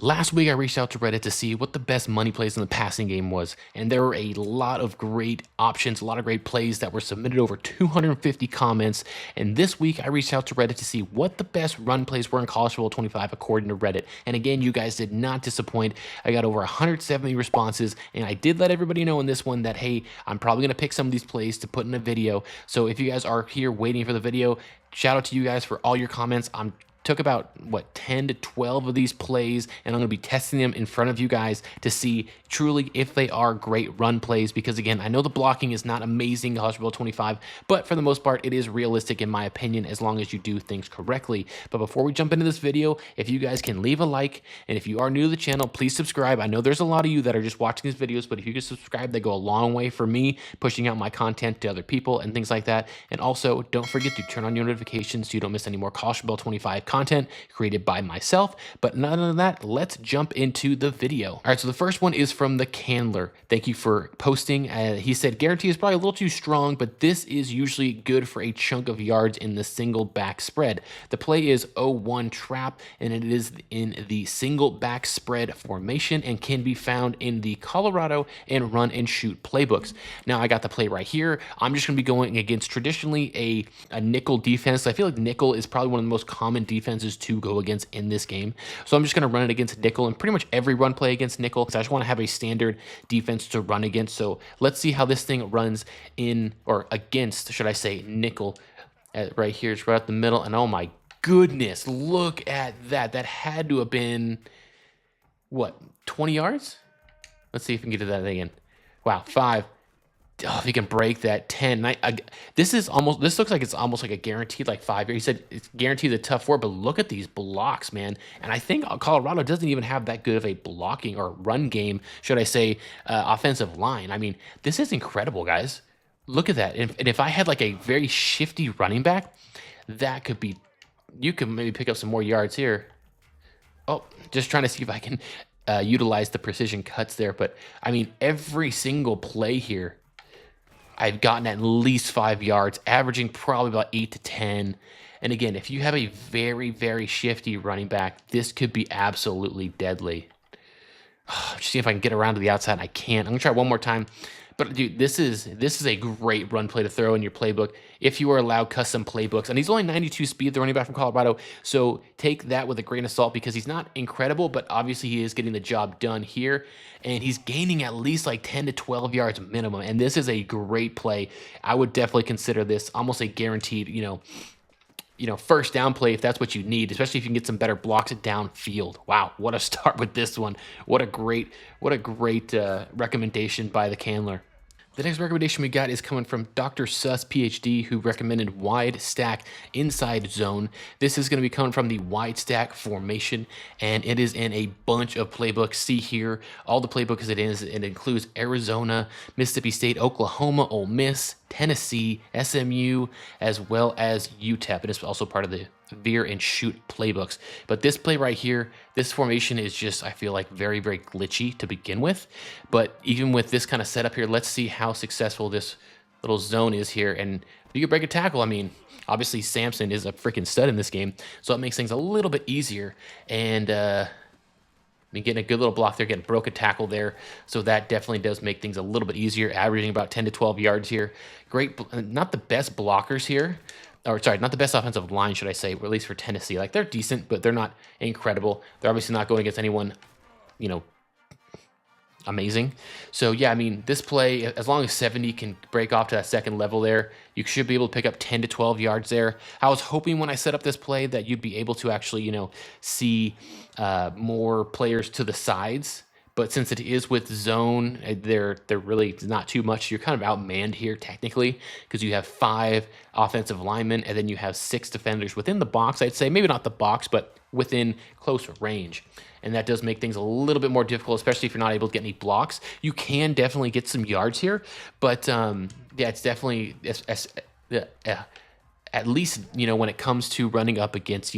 Last week, I reached out to Reddit to see what the best money plays in the passing game was, and there were a lot of great options, a lot of great plays that were submitted over 250 comments. And this week, I reached out to Reddit to see what the best run plays were in College Football 25 according to Reddit. And again, you guys did not disappoint. I got over 170 responses, and I did let everybody know in this one that, hey, I'm probably going to pick some of these plays to put in a video. So if you guys are here waiting for the video, shout out to you guys for all your comments. Took about 10 to 12 of these plays, and I'm going to be testing them in front of you guys to see truly if they are great run plays, because again, I know the blocking is not amazing in College Football 25, but for the most part it is realistic in my opinion, as long as you do things correctly. But before we jump into this video, if you guys can leave a like, and if you are new to the channel, please subscribe. I know there's a lot of you that are just watching these videos, but if you could subscribe, they go a long way for me pushing out my content to other people and things like that. And also, don't forget to turn on your notifications so you don't miss any more College Football 25 content created by myself. But none of that, let's jump into the video. All right, so the first one is from the Candler. Thank you for posting. He said, guarantee is probably a little too strong, but this is usually good for a chunk of yards in the single back spread. The play is 0-1 trap, and it is in the single back spread formation and can be found in the Colorado and run and shoot playbooks. Now I got the play right here. I'm just going to be going against traditionally a nickel defense. I feel like nickel is probably one of the most common defenses to go against in this game. So I'm just going to run it against nickel and pretty much every run play against nickel, because I just want to have a standard defense to run against. So let's see how this thing runs in, or against, should I say, nickel. Right here, it's right up the middle. And oh my goodness, look at that. That had to have been, what, 20 yards? Let's see if we can get to that again. Wow, 5. Oh, if he can break that, 10. This looks like it's almost like a guaranteed like 5 year. He said it's guaranteed the tough 4, but look at these blocks, man. And I think Colorado doesn't even have that good of a blocking or run game, should I say, offensive line. I mean, this is incredible, guys. Look at that. And if I had like a very shifty running back, that could be, you could maybe pick up some more yards here. Oh, just trying to see if I can utilize the precision cuts there. But I mean, every single play here, I've gotten at least 5 yards, averaging probably about 8 to 10. And again, if you have a very, very shifty running back, this could be absolutely deadly. Just see if I can get around to the outside. I can't. I'm gonna try one more time. But dude, this is a great run play to throw in your playbook if you are allowed custom playbooks. And he's only 92 speed, the running back from Colorado. So take that with a grain of salt, because he's not incredible, but obviously he is getting the job done here. And he's gaining at least like 10 to 12 yards minimum. And this is a great play. I would definitely consider this almost a guaranteed, first down play if that's what you need, especially if you can get some better blocks downfield. Wow, what a start with this one. What a great recommendation by the Candler. The next recommendation we got is coming from Dr. Suss, PhD, who recommended wide stack inside zone. This is going to be coming from the wide stack formation, and it is in a bunch of playbooks. See here, all the playbooks it is. It includes Arizona, Mississippi State, Oklahoma, Ole Miss, Tennessee, SMU, as well as UTEP. It is also part of the veer and shoot playbooks. But this play right here, this formation is just, I feel like, very, very glitchy to begin with. But even with this kind of setup here, let's see how successful this little zone is here. And if you can break a tackle, I mean, obviously Samson is a freaking stud in this game, so it makes things a little bit easier. And getting a good little block there, getting broke a tackle there. So that definitely does make things a little bit easier, averaging about 10 to 12 yards here. Great, not the best blockers here. Or sorry, not the best offensive line, should I say, or at least for Tennessee. Like, they're decent, but they're not incredible. They're obviously not going against anyone, amazing. So yeah, I mean, this play, as long as 70 can break off to that second level there, you should be able to pick up 10 to 12 yards there. I was hoping when I set up this play that you'd be able to actually, see more players to the sides. But since it is with zone, they're really not too much. You're kind of outmanned here technically, because you have 5 offensive linemen and then you have 6 defenders within the box. I'd say maybe not the box, but within close range. And that does make things a little bit more difficult, especially if you're not able to get any blocks. You can definitely get some yards here, but yeah, it's definitely at least when it comes to running up against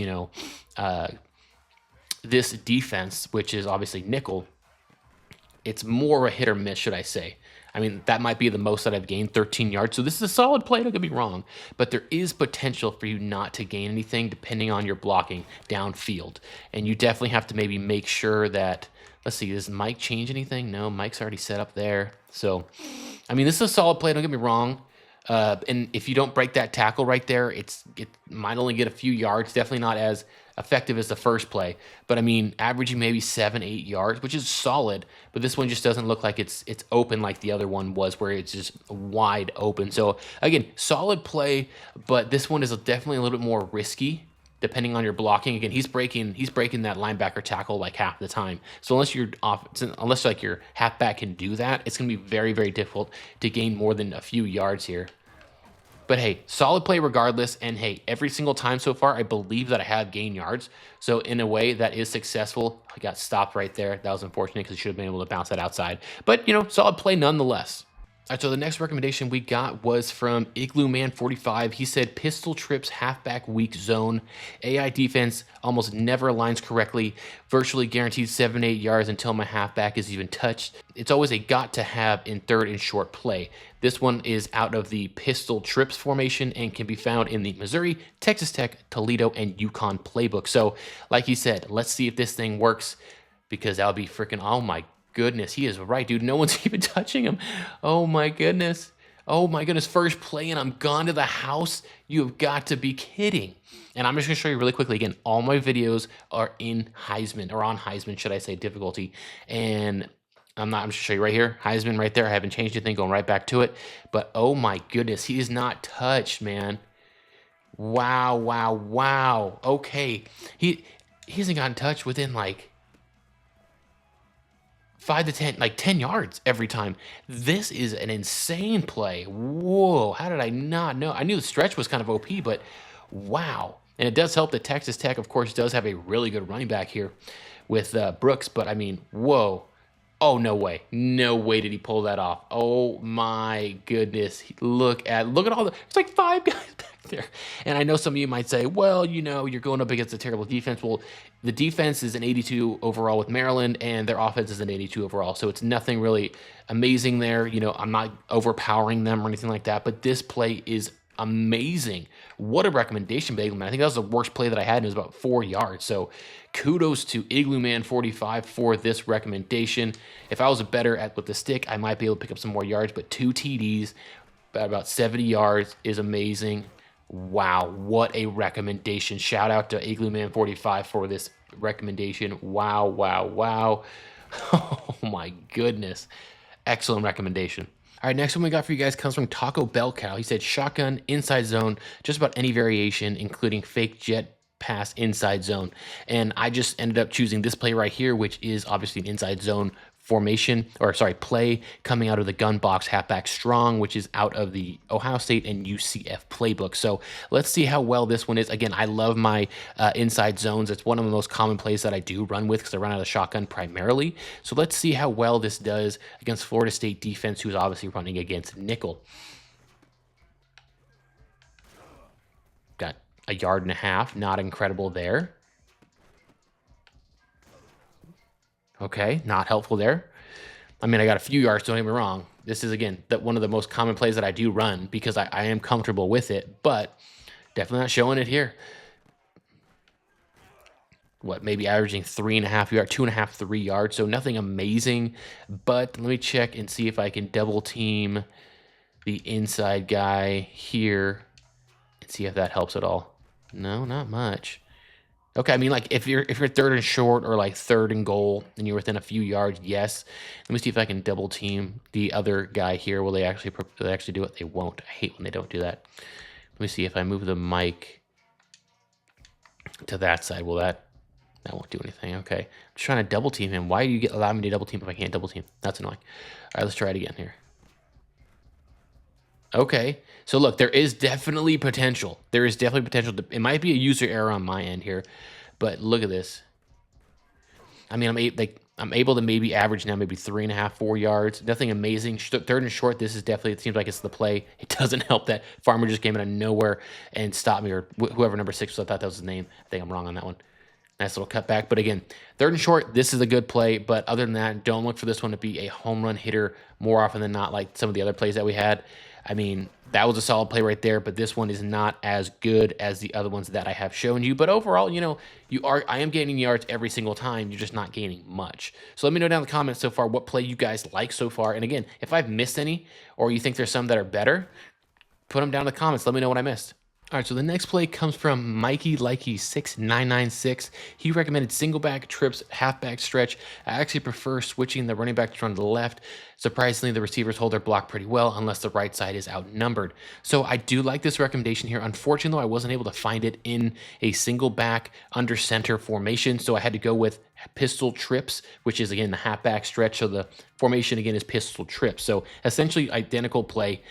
this defense, which is obviously nickel. It's more a hit or miss, should I say. I mean, that might be the most that I've gained, 13 yards. So this is a solid play, don't get me wrong. But there is potential for you not to gain anything depending on your blocking downfield. And you definitely have to maybe make sure that, let's see, does Mike change anything? No, Mike's already set up there. So, I mean, this is a solid play, don't get me wrong. And if you don't break that tackle right there, it might only get a few yards. Definitely not as effective as the first play. But I mean, averaging maybe 7-8 yards, which is solid. But this one just doesn't look like it's open like the other one was, where it's just wide open. So again, solid play, but this one is definitely a little bit more risky depending on your blocking. Again, he's breaking that linebacker tackle like half the time. So unless like your halfback can do that, it's going to be very, very difficult to gain more than a few yards here. But hey, solid play regardless. And hey, every single time so far, I believe that I have gained yards. So in a way, that is successful. I got stopped right there. That was unfortunate because I should have been able to bounce that outside. But, solid play nonetheless. All right, so the next recommendation we got was from Igloo Man 45. He said pistol trips halfback weak zone. AI defense almost never aligns correctly. Virtually guaranteed 7-8 yards until my halfback is even touched. It's always a got to have in third and short play. This one is out of the pistol trips formation and can be found in the Missouri, Texas Tech, Toledo, and UConn playbook. So like he said, let's see if this thing works, because that'll be freaking, oh my goodness, he is right, dude. No one's even touching him. Oh my goodness. Oh my goodness. First play and I'm gone to the house. You have got to be kidding. And I'm just going to show you really quickly. Again, all my videos are in Heisman, or on Heisman, should I say, difficulty. And I'm just going to show you right here. Heisman right there. I haven't changed anything, going right back to it. But oh my goodness, he is not touched, man. Wow, wow, wow. Okay. He hasn't gotten touched within like 5 to 10, like 10 yards every time. This is an insane play. Whoa, how did I not know? I knew the stretch was kind of OP, but wow. And it does help that Texas Tech, of course, does have a really good running back here with Brooks, but I mean, whoa. Oh, no way. No way did he pull that off. Oh my goodness. Look at all it's like 5 guys back there. And I know some of you might say, well, you're going up against a terrible defense. Well, the defense is an 82 overall with Maryland, and their offense is an 82 overall. So it's nothing really amazing there. I'm not overpowering them or anything like that, but this play is amazing. What a recommendation, Bagelman. I think that was the worst play that I had, and it was about 4 yards. So kudos to Igloo Man 45 for this recommendation. If I was better with the stick, I might be able to pick up some more yards, but 2 TDs, about 70 yards is amazing. Wow, what a recommendation. Shout out to Igloo Man 45 for this recommendation. Wow, wow, wow. Oh my goodness. Excellent recommendation. All right, next one we got for you guys comes from Taco Bell Cow. He said shotgun, inside zone, just about any variation, including fake jet pass inside zone. And I just ended up choosing this play right here, which is obviously an inside zone play coming out of the gun box halfback strong, which is out of the Ohio State and UCF playbook. So let's see how well this one is. Again, I love my inside zones. It's one of the most common plays that I do run with because I run out of shotgun primarily. So let's see how well this does against Florida State defense, who's obviously running against nickel. Got a yard and a half, not incredible there. Okay, not helpful there. I mean, I got a few yards, don't get me wrong. This is, again, one of the most common plays that I do run because I am comfortable with it, but definitely not showing it here. Maybe averaging 3.5 yards, 2.5, 3 yards, so nothing amazing. But let me check and see if I can double team the inside guy here and see if that helps at all. No, not much. Okay, I mean, like if you're third and short or like third and goal and you're within a few yards, yes. Let me see if I can double team the other guy here. Will they actually do it? They won't. I hate when they don't do that. Let me see if I move the mic to that side. Will that won't do anything? Okay, I'm just trying to double team him. Why do you allow me to double team if I can't double team? That's annoying. All right, let's try it again here. Okay, so look, there is definitely potential. There is definitely potential. It might be a user error on my end here, but look at this. I mean, I'm able to maybe average now maybe 3.5, 4 yards. Nothing amazing. Third and short, this is definitely, it seems like it's the play. It doesn't help that Farmer just came out of nowhere and stopped me, or whoever number 6 was. I thought that was his name. I think I'm wrong on that one. Nice little cutback. But again, 3rd and short, this is a good play. But other than that, don't look for this one to be a home run hitter more often than not, like some of the other plays that we had. I mean, that was a solid play right there, but this one is not as good as the other ones that I have shown you. But overall, you know, I am gaining yards every single time. You're just not gaining much. So let me know down in the comments so far what play you guys like so far. And again, if I've missed any or you think there's some that are better, put them down in the comments. Let me know what I missed. All right, so the next play comes from Mikey Likey 6996. He recommended single back trips, halfback stretch. I actually prefer switching the running back to run to the left. Surprisingly, the receivers hold their block pretty well unless the right side is outnumbered. So I do like this recommendation here. Unfortunately, though, I wasn't able to find it in a single back under center formation, so I had to go with pistol trips, which is again the halfback stretch. So the formation again is pistol trips. So essentially identical play.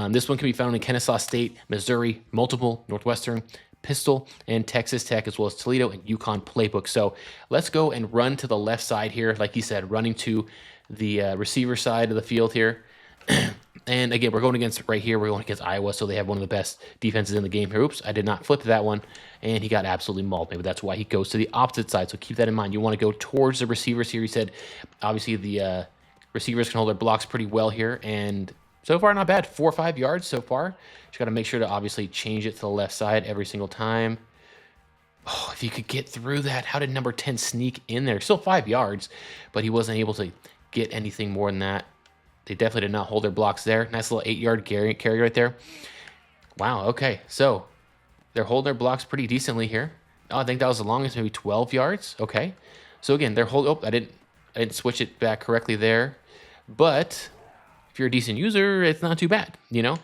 This one can be found in Kennesaw State, Missouri, multiple Northwestern, Pistol, and Texas Tech, as well as Toledo and UConn playbook. So let's go and run to the left side here. Like he said, running to the receiver side of the field here. And again, we're going against right here. We're going against Iowa, so they have one of the best defenses in the game here. Oops, I did not flip that one, and he got absolutely mauled. Maybe that's why he goes to the opposite side. So keep that in mind. You want to go towards the receivers here. He said, obviously the receivers can hold their blocks pretty well here, and so far not bad. 4 or 5 yards so far. Just got to make sure to obviously change it to the left side every single time. Oh, if you could get through that. How did number 10 sneak in there? Still 5 yards, but he wasn't able to get anything more than that. They definitely did not hold their blocks there. Nice little 8-yard carry right there. Wow, okay. So they're holding their blocks pretty decently here. Oh, I think that was the longest, maybe 12 yards. Okay. So again, they're holding. Oh, I didn't switch it back correctly there. But if you're a decent user, it's not too bad, you know?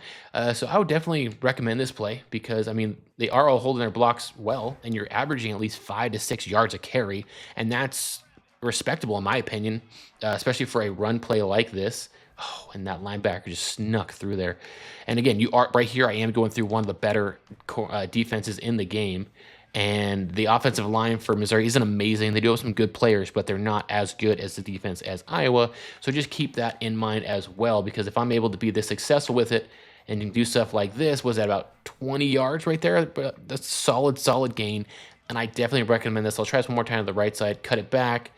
So I would definitely recommend this play because, I mean, they are all holding their blocks well, and you're averaging at least 5 to 6 yards a carry, and that's respectable in my opinion, especially for a run play like this. Oh, and that linebacker just snuck through there. And again, you are right here. I am going through one of the better defenses in the game. And the offensive line for Missouri isn't amazing. They do have some good players, but they're not as good as the defense as Iowa. So just keep that in mind as well, because if I'm able to be this successful with it and do stuff like this, was that about 20 yards right there? But that's solid gain. And I definitely recommend this. I'll try this one more time to the right side, cut it back.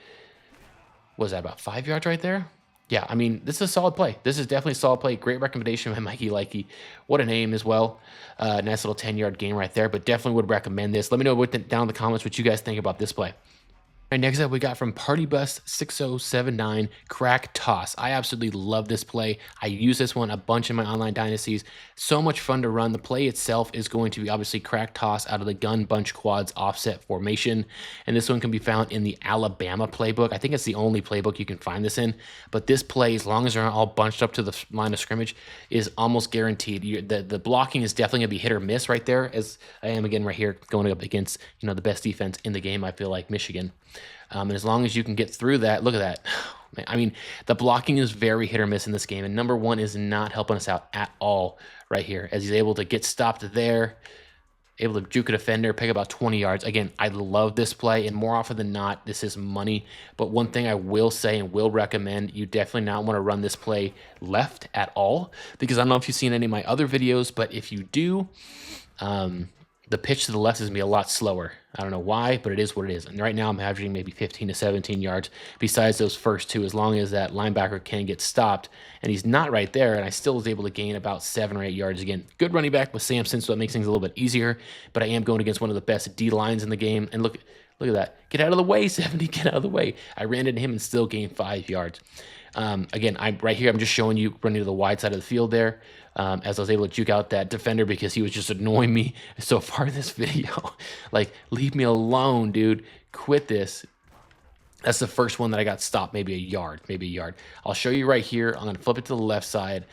Was that about 5 yards right there? Yeah, I mean, this is a solid play. This is definitely a solid play. Great recommendation by Mikey Likey. What a name as well. Nice little 10-yard gain right there, but definitely would recommend this. Let me know down in the comments what you guys think about this play. All right, next up, we got from PartyBus6079, Crack Toss. I absolutely love this play. I use this one a bunch in my online dynasties. So much fun to run. The play itself is going to be obviously Crack Toss out of the gun bunch quads offset formation. And this one can be found in the Alabama playbook. I think it's the only playbook you can find this in. But this play, as long as they're not all bunched up to the line of scrimmage, is almost guaranteed. The blocking is definitely going to be hit or miss right there, as I am again right here going up against, you know, the best defense in the game, I feel like, Michigan. And as long as you can get through that, look at that. I mean, the blocking is very hit or miss in this game. And number 1 is not helping us out at all right here, as he's able to get stopped there, able to juke a defender, pick about 20 yards. Again, I love this play, and more often than not, this is money. But one thing I will say and will recommend, you definitely not want to run this play left at all, because I don't know if you've seen any of my other videos, but if you do, the pitch to the left is going to be a lot slower. I don't know why, but it is what it is. And right now I'm averaging maybe 15 to 17 yards besides those first 2, as long as that linebacker can get stopped. And he's not right there, and I still was able to gain about 7 or 8 yards. Again, good running back with Samson, so that makes things a little bit easier. But I am going against one of the best D-lines in the game. And look at that. Get out of the way, 70. Get out of the way. I ran into him and still gained 5 yards. Again, right here, I'm just showing you running to the wide side of the field there, as I was able to juke out that defender because he was just annoying me so far in this video. Like, leave me alone, dude. Quit this. That's the first one that I got stopped, maybe a yard. I'll show you right here. I'm going to flip it to the left side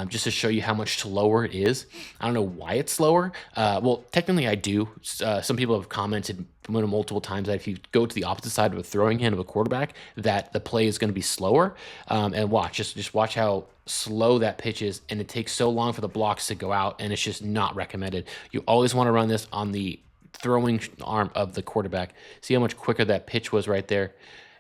just to show you how much slower it is. I don't know why it's slower. Well, technically I do. Some people have commented multiple times that if you go to the opposite side of a throwing hand of a quarterback, that the play is going to be slower. And watch, just watch how slow that pitch is, and it takes so long for the blocks to go out, and it's just not recommended. You always want to run this on the throwing arm of the quarterback. See how much quicker that pitch was right there.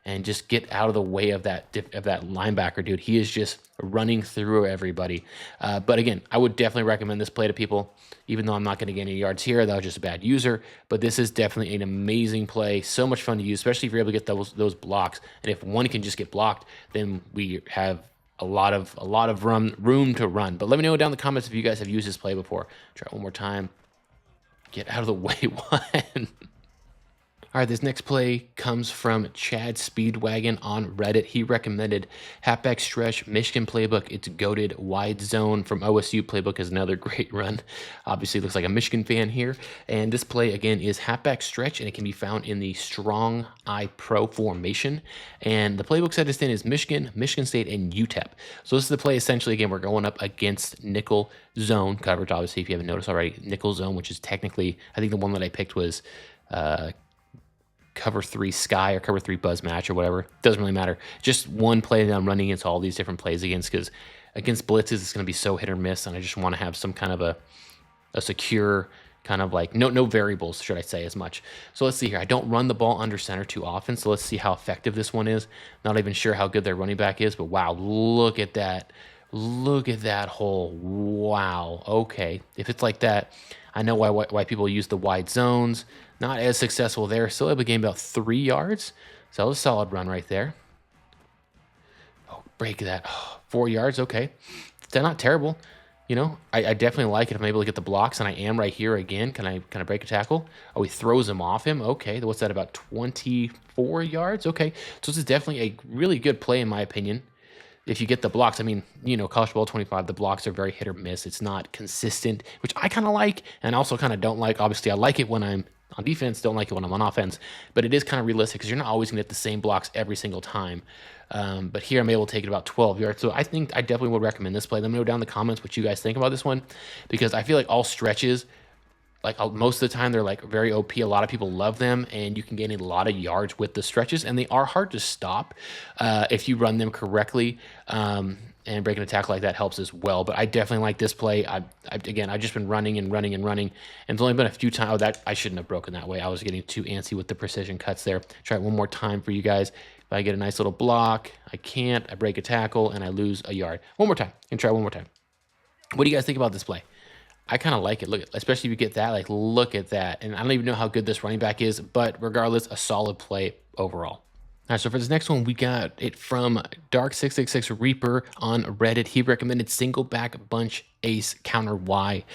and just get out of the way of that linebacker, dude. He is just running through everybody. But again, I would definitely recommend this play to people, even though I'm not going to get any yards here. That was just a bad user. But this is definitely an amazing play. So much fun to use, especially if you're able to get those blocks. And if one can just get blocked, then we have a lot of room to run. But let me know down in the comments if you guys have used this play before. Try it one more time. Get out of the way, one. All right, this next play comes from Chad Speedwagon on Reddit. He recommended halfback stretch, Michigan playbook. It's goated wide zone from OSU playbook is another great run. Obviously, looks like a Michigan fan here. And this play, again, is halfback stretch, and it can be found in the Strong Eye Pro formation. And the playbook set this in is Michigan, Michigan State, and UTEP. So this is the play, essentially, again, we're going up against nickel zone coverage, obviously, if you haven't noticed already. Nickel zone, which is technically, I think the one that I picked was cover 3 sky or cover 3 buzz match or whatever. Doesn't really matter. Just one play that I'm running against all these different plays against, because against blitzes it's going to be so hit or miss, and I just want to have some kind of a secure kind of like no variables, should I say, as much. So let's see here. I don't run the ball under center too often, so let's see how effective this one is. Not even sure how good their running back is, but wow, look at that. Look at that hole. Wow. Okay. If it's like that, I know why people use the wide zones. Not as successful there. Still able to gain about 3 yards. So that was a solid run right there. Oh, break that. Oh, 4 yards. Okay. That's not terrible. You know, I definitely like it if I'm able to get the blocks, and I am right here again. Can I break a tackle? Oh, he throws him off him. Okay. What's that, about 24 yards? Okay. So this is definitely a really good play in my opinion. If you get the blocks, I mean, you know, college ball 25, the blocks are very hit or miss. It's not consistent, which I kind of like and also kind of don't like. Obviously, I like it when I'm on defense, don't like it when I'm on offense, but it is kind of realistic because you're not always going to get the same blocks every single time. But here I'm able to take it about 12 yards. So I think I definitely would recommend this play. Let me know down in the comments what you guys think about this one, because I feel like all stretches, like most of the time, they're like very OP. A lot of people love them, and you can gain a lot of yards with the stretches, and they are hard to stop if you run them correctly. And breaking a tackle like that helps as well. But I definitely like this play. Again, I've just been running and running and running, and there's only been a few times. Oh, that I shouldn't have broken that way. I was getting too antsy with the precision cuts there. Try it one more time for you guys. If I get a nice little block, I can't. I break a tackle and I lose a yard. One more time, and try one more time. What do you guys think about this play? I kind of like it. Look, especially if you get that. Like, look at that. And I don't even know how good this running back is, but regardless, a solid play overall. All right, so for this next one, we got it from Dark666 Reaper on Reddit. He recommended single back bunch ace counter Y.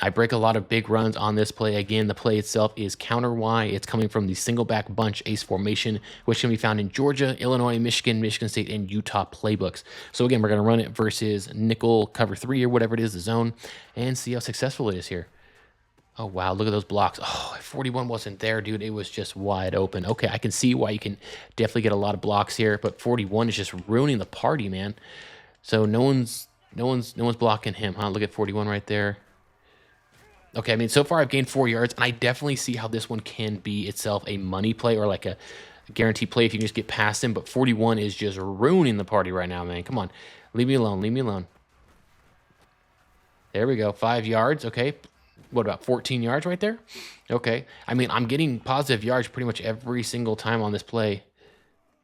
I break a lot of big runs on this play. Again, the play itself is counter Y. It's coming from the single back bunch ace formation, which can be found in Georgia, Illinois, Michigan, Michigan State, and Utah playbooks. So again, we're going to run it versus nickel cover 3 or whatever it is, the zone, and see how successful it is here. Oh, wow. Look at those blocks. Oh, 41 wasn't there, dude. It was just wide open. Okay, I can see why you can definitely get a lot of blocks here, but 41 is just ruining the party, man. So no one's blocking him, huh? Look at 41 right there. Okay, I mean, so far I've gained 4 yards, and I definitely see how this one can be itself a money play or like a guaranteed play if you can just get past him, but 41 is just ruining the party right now, man. Come on. Leave me alone. Leave me alone. There we go. 5 yards. Okay. What about 14 yards right there? Okay. I mean, I'm getting positive yards pretty much every single time on this play.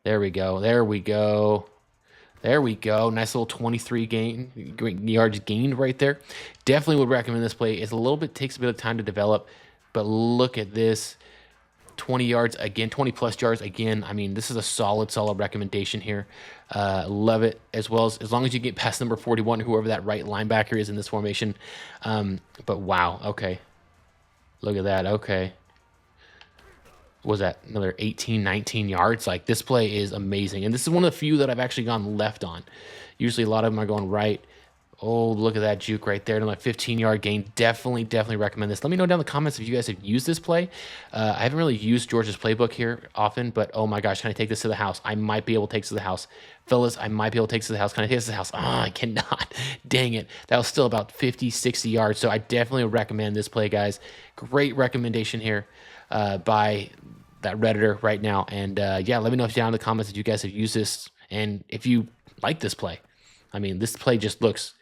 There we go. There we go. There we go. Nice little 23 yards gained right there. Definitely would recommend this play. It's a little bit, takes a bit of time to develop, but look at this. 20 yards again, 20 plus yards again. I mean, this is a solid recommendation here. Love it, as well as long as you get past number 41, whoever that right linebacker is in this formation. But wow, okay. Look at that, okay. What was that, another 18, 19 yards? Like, this play is amazing. And this is one of the few that I've actually gone left on. Usually a lot of them are going right. Oh, look at that juke right there. Another 15-yard gain. Definitely recommend this. Let me know down in the comments if you guys have used this play. I haven't really used Georgia's playbook here often, but oh my gosh, can I take this to the house? I might be able to take this to the house. Fellas, I might be able to take this to the house. Can I take this to the house? Ah, I cannot. Dang it. That was still about 50, 60 yards, so I definitely recommend this play, guys. Great recommendation here by that Redditor right now. And yeah, let me know down in the comments if you guys have used this and if you like this play. I mean, this play just looks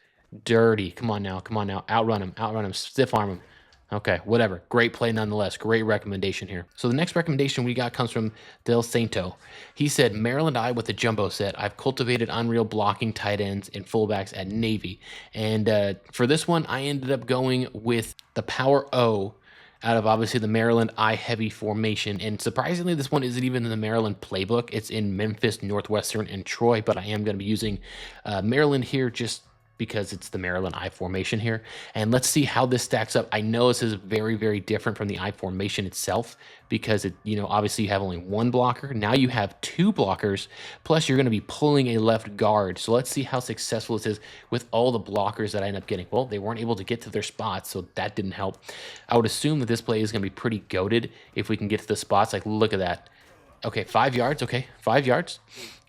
dirty. Come on now. Outrun him. Stiff arm him. Okay, whatever. Great play nonetheless. Great recommendation here. So the next recommendation we got comes from Del Santo. He said, Maryland I with the jumbo set. I've cultivated unreal blocking tight ends and fullbacks at Navy. And for this one, I ended up going with the Power O out of obviously the Maryland I heavy formation. And surprisingly, this one isn't even in the Maryland playbook. It's in Memphis, Northwestern, and Troy. But I am going to be using Maryland here just because it's the Maryland I formation here. And let's see how this stacks up. I know this is very, very different from the I formation itself because it, obviously you have only one blocker. Now you have two blockers, plus you're going to be pulling a left guard. So let's see how successful this is with all the blockers that I end up getting. Well, they weren't able to get to their spots, so that didn't help. I would assume that this play is going to be pretty goated if we can get to the spots. Like, look at that. Okay, 5 yards. Okay, 5 yards.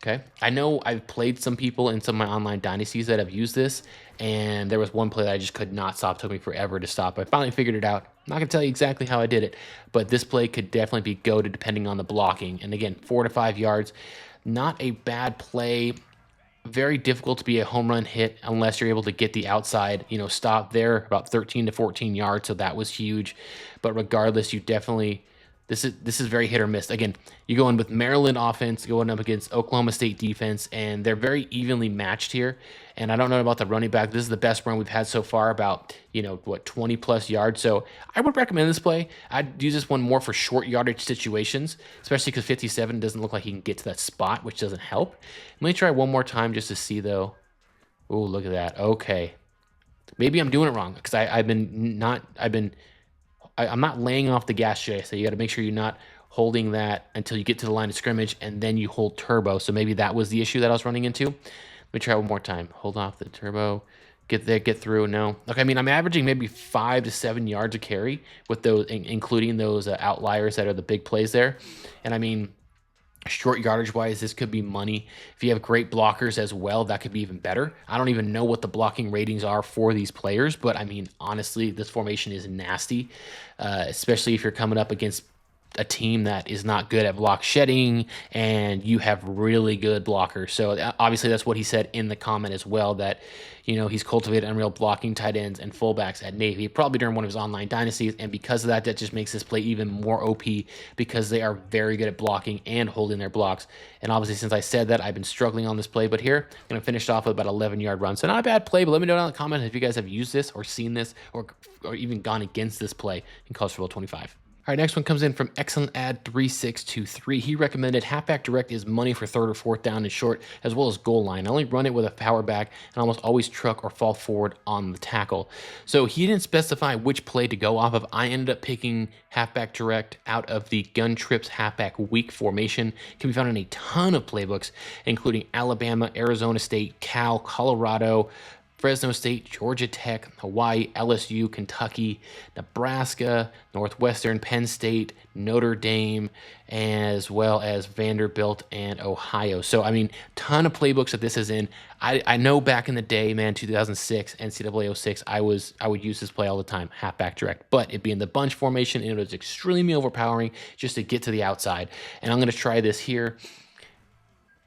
Okay, I know I've played some people in some of my online dynasties that have used this, and there was one play that I just could not stop. It took me forever to stop. I finally figured it out. I'm not going to tell you exactly how I did it, but this play could definitely be goated depending on the blocking. And again, 4 to 5 yards, not a bad play. Very difficult to be a home run hit unless you're able to get the outside, stop there, about 13 to 14 yards, so that was huge. But regardless, you definitely... This is very hit or miss. Again, you go in with Maryland offense going up against Oklahoma State defense, and they're very evenly matched here. And I don't know about the running back. This is the best run we've had so far, about 20 plus yards. So I would recommend this play. I'd use this one more for short yardage situations, especially because 57 doesn't look like he can get to that spot, which doesn't help. Let me try one more time just to see though. Oh, look at that. Okay, maybe I'm doing it wrong because I'm not laying off the gas, should I say. You got to make sure you're not holding that until you get to the line of scrimmage, and then you hold turbo. So maybe that was the issue that I was running into. Let me try one more time. Hold off the turbo. Get there, get through. No. Okay, I mean, I'm averaging maybe 5 to 7 yards a carry with those, including those outliers that are the big plays there. And I mean, short yardage wise, this could be money. If you have great blockers as well, that could be even better. I don't even know what the blocking ratings are for these players, but I mean, honestly, this formation is nasty, especially if you're coming up against a team that is not good at block shedding and you have really good blockers. So obviously that's what he said in the comment as well, that he's cultivated unreal blocking tight ends and fullbacks at Navy, probably during one of his online dynasties, and because of that just makes this play even more OP because they are very good at blocking and holding their blocks. And obviously, since I said that, I've been struggling on this play, but here I'm going to finish off with about 11-yard run. So not a bad play, but let me know down in the comments if you guys have used this or seen this or even gone against this play in College Football 25. All right, next one comes in from Excellent Ad 3623. He recommended halfback direct is money for third or fourth down and short, as well as goal line. I only run it with a power back and almost always truck or fall forward on the tackle. So he didn't specify which play to go off of. I ended up picking halfback direct out of the Gun Trips halfback weak formation. It can be found in a ton of playbooks, including Alabama, Arizona State, Cal, Colorado, Fresno State, Georgia Tech, Hawaii, LSU, Kentucky, Nebraska, Northwestern, Penn State, Notre Dame, as well as Vanderbilt and Ohio. So, I mean, ton of playbooks that this is in. I know back in the day, man, 2006, NCAA 06, I would use this play all the time, halfback direct. But it being the bunch formation, and it was extremely overpowering just to get to the outside. And I'm going to try this here.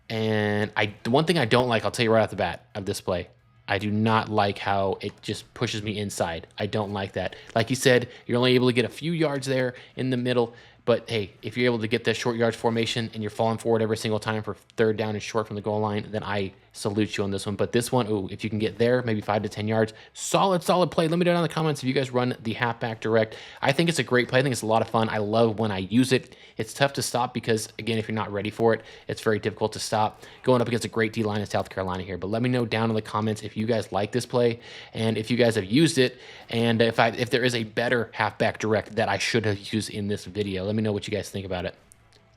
And the one thing I don't like, I'll tell you right off the bat of this play, I do not like how it just pushes me inside. I don't like that. Like you said, you're only able to get a few yards there in the middle. But hey, if you're able to get that short yards formation and you're falling forward every single time for third down and short from the goal line, then I salute you on this one. But this one, ooh, if you can get there, maybe 5 to 10 yards, solid play. Let me know down in the comments if you guys run the halfback direct. I think it's a great play. I think it's a lot of fun. I love when I use it. It's tough to stop because, again, if you're not ready for it, it's very difficult to stop going up against a great D-line in South Carolina here. But let me know down in the comments if you guys like this play and if you guys have used it, and if there is a better halfback direct that I should have used in this video. Let me know what you guys think about it.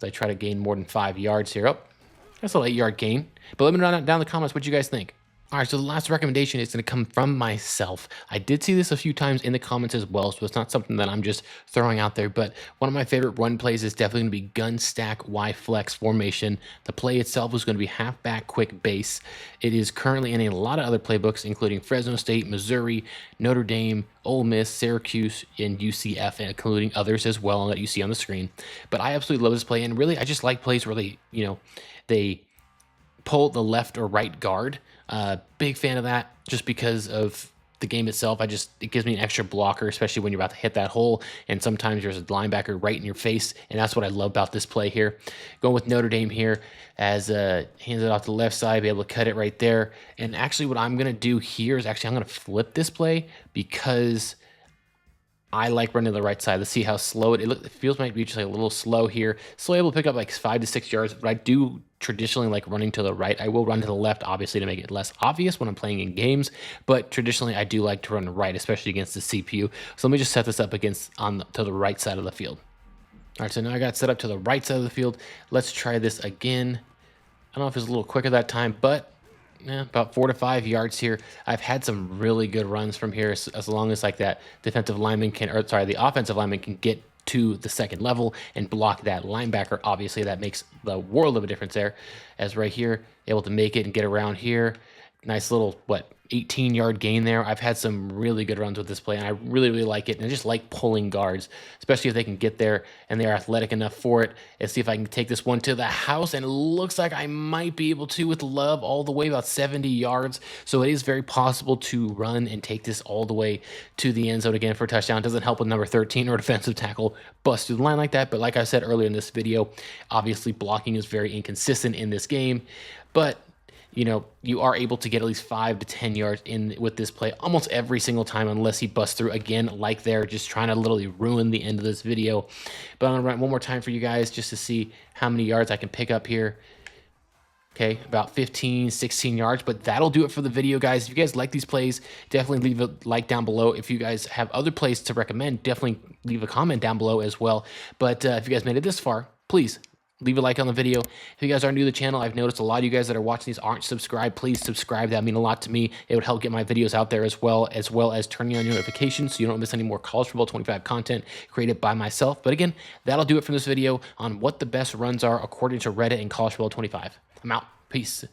So I try to gain more than 5 yards here. Oh, that's a 8-yard gain. But let me know down in the comments what you guys think. All right, so the last recommendation is going to come from myself. I did see this a few times in the comments as well, so it's not something that I'm just throwing out there, but one of my favorite run plays is definitely going to be gun stack Y flex formation. The play itself is going to be halfback quick base. It is currently in a lot of other playbooks, including Fresno State, Missouri, Notre Dame, Ole Miss, Syracuse, and UCF, and including others as well that you see on the screen. But I absolutely love this play, and really I just like plays where they pull the left or right guard. Big fan of that just because of the game itself. It gives me an extra blocker, especially when you're about to hit that hole. And sometimes there's a linebacker right in your face. And that's what I love about this play here. Going with Notre Dame here as hands it off to the left side, be able to cut it right there. And actually what I'm going to do here is I'm going to flip this play because I like running to the right side. Let's see how slow it feels. Might be just like a little slow here. Still able to pick up like 5 to 6 yards, but I do traditionally like running to the right. I will run to the left, obviously, to make it less obvious when I'm playing in games, but traditionally I do like to run right, especially against the CPU. So let me just set this up to the right side of the field. All right, so now I got set up to the right side of the field. Let's try this again. I don't know if it's a little quicker that time, but about 4 to 5 yards here. I've had some really good runs from here as long as like that the offensive lineman can get to the second level and block that linebacker. Obviously, that makes the world of a difference there. As right here, able to make it and get around here. Nice little, 18-yard gain there. I've had some really good runs with this play, and I really, really like it. And I just like pulling guards, especially if they can get there and they're athletic enough for it. Let's see if I can take this one to the house, and it looks like I might be able to with love all the way about 70 yards. So it is very possible to run and take this all the way to the end zone again for a touchdown. Doesn't help with number 13 or defensive tackle bust through the line like that. But like I said earlier in this video, obviously blocking is very inconsistent in this game. But you are able to get at least 5 to 10 yards in with this play almost every single time, unless he busts through again, like there, just trying to literally ruin the end of this video. But I'm gonna run one more time for you guys just to see how many yards I can pick up here. Okay, about 15, 16 yards, but that'll do it for the video, guys. If you guys like these plays, definitely leave a like down below. If you guys have other plays to recommend, definitely leave a comment down below as well. But if you guys made it this far, please leave a like on the video. If you guys are new to the channel, I've noticed a lot of you guys that are watching these aren't subscribed. Please subscribe. That would mean a lot to me. It would help get my videos out there as well as turning on your notifications so you don't miss any more College Football 25 content created by myself. But again, that'll do it for this video on what the best runs are according to Reddit and College Football 25. I'm out. Peace.